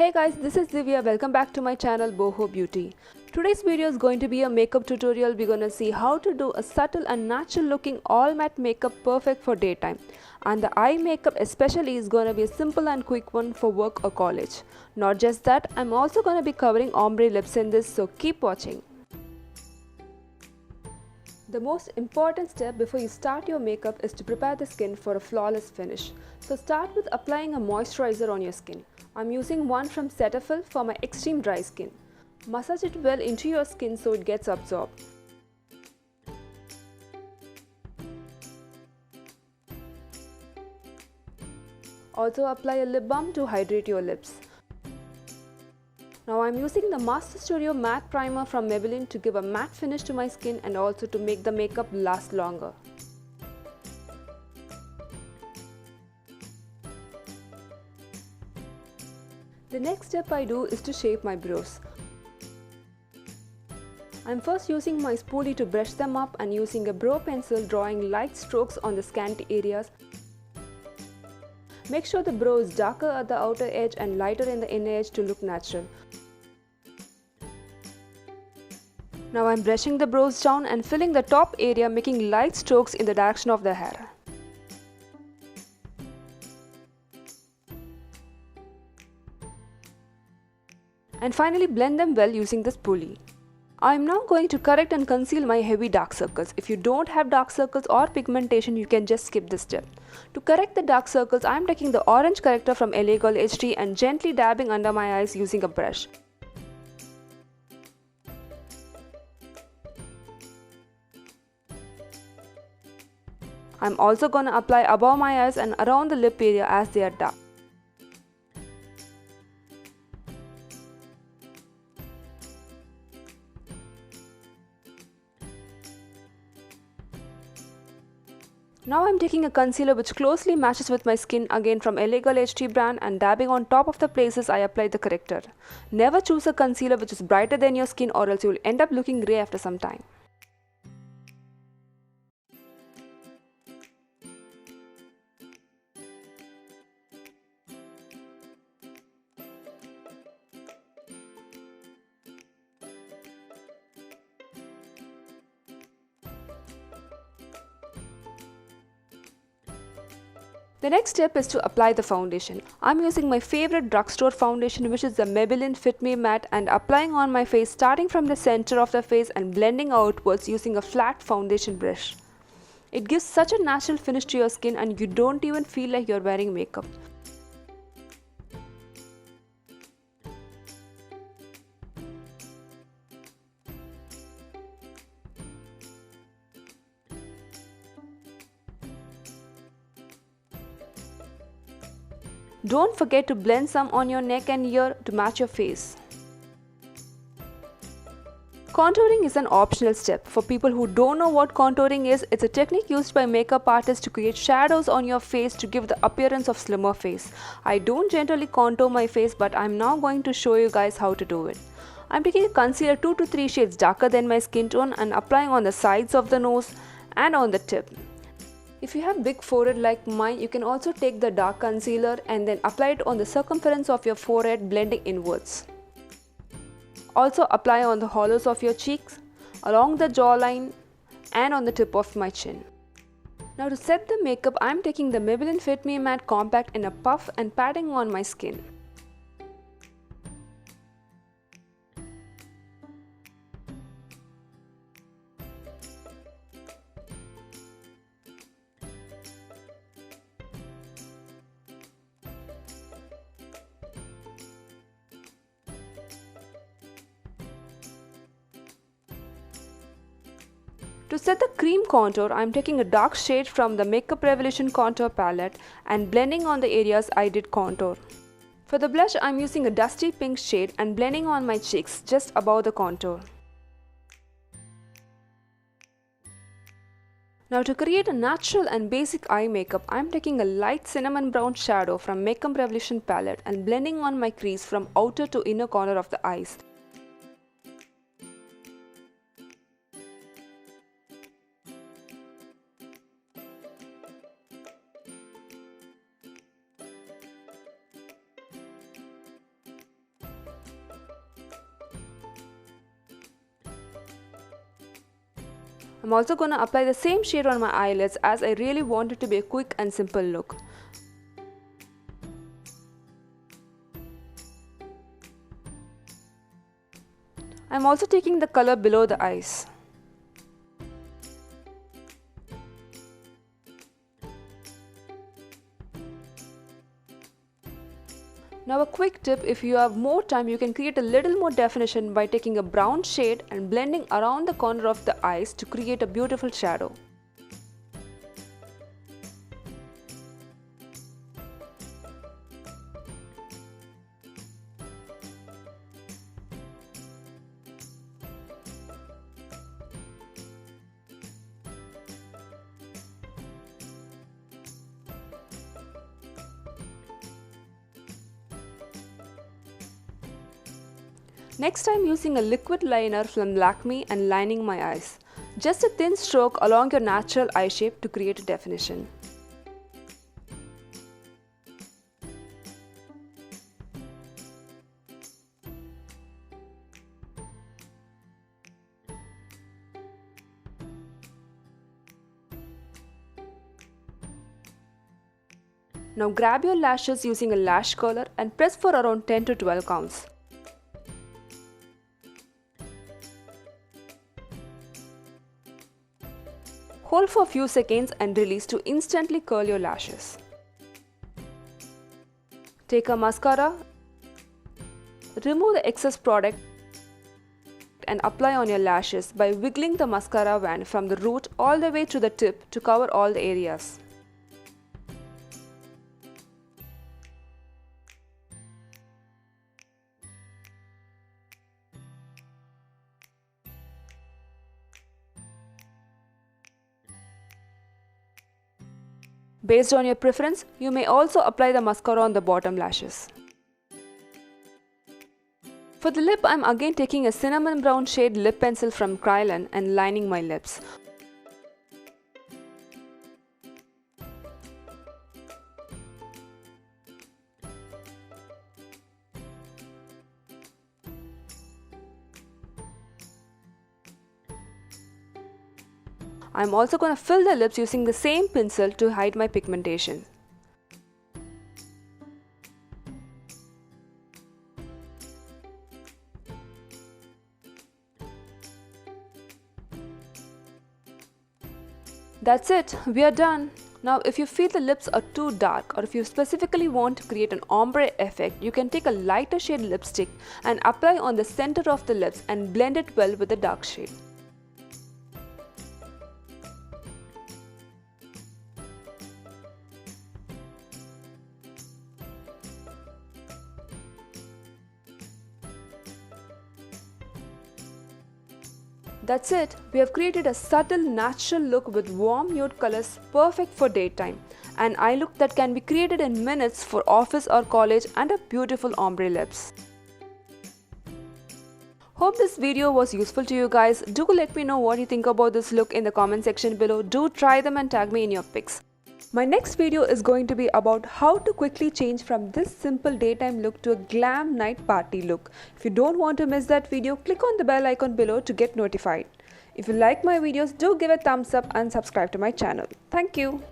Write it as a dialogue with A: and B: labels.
A: Hey guys, this is Nivea. Welcome back to my channel Boho Beauty. Today's video is going to be a makeup tutorial. We're gonna see how to do a subtle and natural looking all matte makeup perfect for daytime. And the eye makeup especially is gonna be a simple and quick one for work or college. Not just that, I'm also gonna be covering ombre lips in this, so keep watching. The most important step before you start your makeup is to prepare the skin for a flawless finish. So start with applying a moisturizer on your skin. I'm using one from Cetaphil for my extreme dry skin. Massage it well into your skin so it gets absorbed. Also apply a lip balm to hydrate your lips. Now I'm using the Master Studio Matte Primer from Maybelline to give a matte finish to my skin and also to make the makeup last longer. The next step I do is to shape my brows. I'm first using my spoolie to brush them up and using a brow pencil drawing light strokes on the scanty areas. Make sure the brow is darker at the outer edge and lighter in the inner edge to look natural. Now I'm brushing the brows down and filling the top area, making light strokes in the direction of the hair. And finally blend them well using the spoolie. I am now going to correct and conceal my heavy dark circles. If you don't have dark circles or pigmentation, you can just skip this step. To correct the dark circles, I am taking the orange corrector from LA Girl HD and gently dabbing under my eyes using a brush. I'm also gonna apply above my eyes and around the lip area as they are dark. Now I'm taking a concealer which closely matches with my skin, again from LA Girl HD brand, and dabbing on top of the places I applied the corrector. Never choose a concealer which is brighter than your skin or else you will end up looking grey after some time. The next step is to apply the foundation. I'm using my favorite drugstore foundation, which is the Maybelline Fit Me Matte, and applying on my face starting from the center of the face and blending outwards using a flat foundation brush. It gives such a natural finish to your skin and you don't even feel like you're wearing makeup. Don't forget to blend some on your neck and ear to match your face. Contouring is an optional step. For people who don't know what contouring is, it's a technique used by makeup artists to create shadows on your face to give the appearance of slimmer face. I don't generally contour my face, but I'm now going to show you guys how to do it. I'm taking a concealer 2 to 3 shades darker than my skin tone and applying on the sides of the nose and on the tip. If you have big forehead like mine, you can also take the dark concealer and then apply it on the circumference of your forehead, blending inwards. Also apply on the hollows of your cheeks, along the jawline and on the tip of my chin. Now to set the makeup, I am taking the Maybelline Fit Me Matte Compact in a puff and patting on my skin. To set the cream contour, I am taking a dark shade from the Makeup Revolution Contour Palette and blending on the areas I did contour. For the blush, I am using a dusty pink shade and blending on my cheeks just above the contour. Now to create a natural and basic eye makeup, I am taking a light cinnamon brown shadow from Makeup Revolution Palette and blending on my crease from outer to inner corner of the eyes. I'm also going to apply the same shade on my eyelids as I really want it to be a quick and simple look. I'm also taking the color below the eyes. Now a quick tip, if you have more time, you can create a little more definition by taking a brown shade and blending around the corner of the eyes to create a beautiful shadow. Next, I am using a liquid liner from Lakme and lining my eyes. Just a thin stroke along your natural eye shape to create a definition. Now grab your lashes using a lash curler and press for around 10 to 12 counts. Hold for a few seconds and release to instantly curl your lashes. Take a mascara, remove the excess product and apply on your lashes by wiggling the mascara wand from the root all the way to the tip to cover all the areas. Based on your preference, you may also apply the mascara on the bottom lashes. For the lip, I am again taking a cinnamon brown shade lip pencil from Kryolon and lining my lips. I am also going to fill the lips using the same pencil to hide my pigmentation. That's it, we are done. Now if you feel the lips are too dark or if you specifically want to create an ombre effect, you can take a lighter shade lipstick and apply on the center of the lips and blend it well with the dark shade. That's it, we have created a subtle natural look with warm nude colors perfect for daytime. An eye look that can be created in minutes for office or college and a beautiful ombre lips. Hope this video was useful to you guys. Do let me know what you think about this look in the comment section below. Do try them and tag me in your pics. My next video is going to be about how to quickly change from this simple daytime look to a glam night party look. If you don't want to miss that video, click on the bell icon below to get notified. If you like my videos, do give a thumbs up and subscribe to my channel. Thank you.